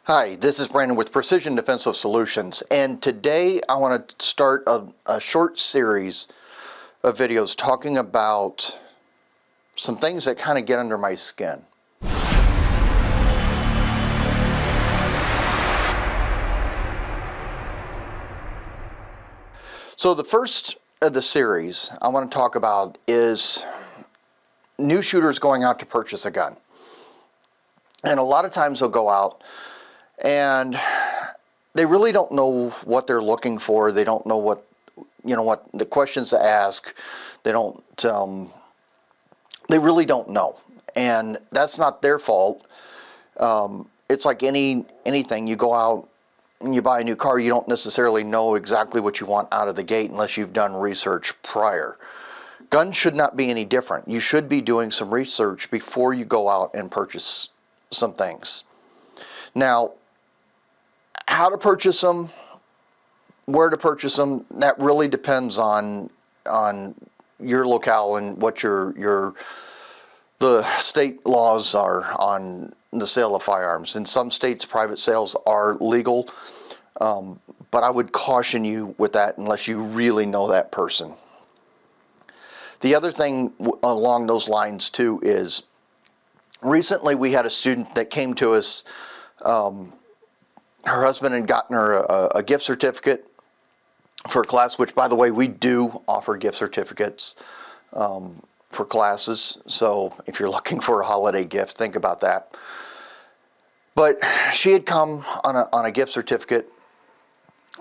Hi, this is Brandon with Precision Defensive Solutions, and today I want to start a short series of videos talking about some things that kind of get under my skin. So the first of the series I want to talk about is new shooters going out to purchase a gun. And a lot of times they'll go out and they really don't know what they're looking for. They don't know what the questions to ask. They really don't know, and that's not their fault. It's like anything. You go out and you buy a new car, you don't necessarily know exactly what you want out of the gate unless you've done research prior. Guns should not be any different. You should be doing some research before you go out and purchase some things. Now, how to purchase them, where to purchase them, that really depends on your locale and what the state laws are on the sale of firearms. In some states, private sales are legal, but I would caution you with that unless you really know that person. The other thing along those lines too is, recently we had a student that came to us. Her husband had gotten her a gift certificate for a class, which, by the way, we do offer gift certificates for classes. So if you're looking for a holiday gift, think about that. But she had come on a gift certificate,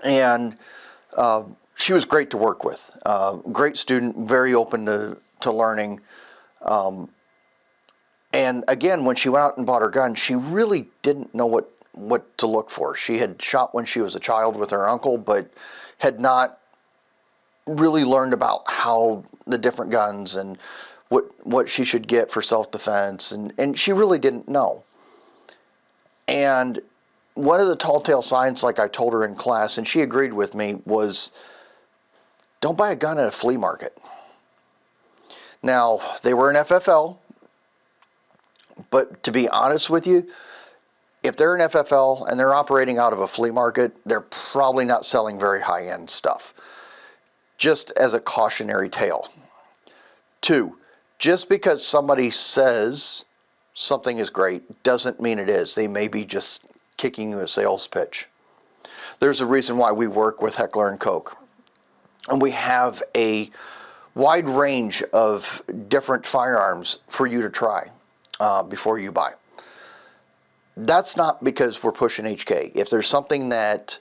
and she was great to work with. Great student, very open to learning. And again, when she went out and bought her gun, she really didn't know what to look for. She had shot when she was a child with her uncle, but had not really learned about how the different guns and what she should get for self-defense, and she really didn't know. And one of the tall tale signs, like I told her in class, and she agreed with me, was don't buy a gun at a flea market. Now, they were an FFL, but to be honest with you, if they're an FFL and they're operating out of a flea market, they're probably not selling very high-end stuff. Just as a cautionary tale. 2, just because somebody says something is great doesn't mean it is. They may be just kicking you a sales pitch. There's a reason why we work with Heckler & Koch. And we have a wide range of different firearms for you to try before you buy. That's not because we're pushing HK. If there's something that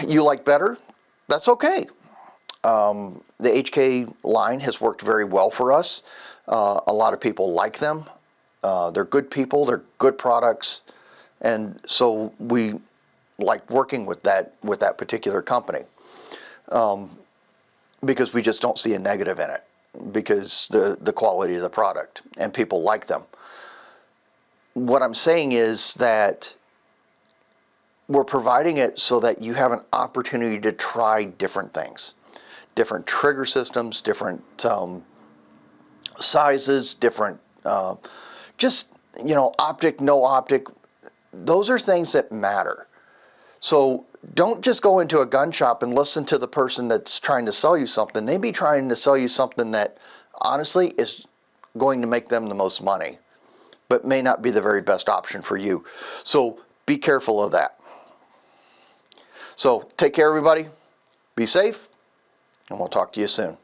you like better, that's okay. The HK line has worked very well for us. A lot of people like them. They're good people, they're good products, and so we like working with that particular company, because we just don't see a negative in it, because the quality of the product, and people like them. What I'm saying is that we're providing it so that you have an opportunity to try different things, different trigger systems, different sizes, different optic, no optic. Those are things that matter. So don't just go into a gun shop and listen to the person that's trying to sell you something. They may be trying to sell you something that honestly is going to make them the most money, but may not be the very best option for you. So be careful of that. So take care, everybody. Be safe, and we'll talk to you soon.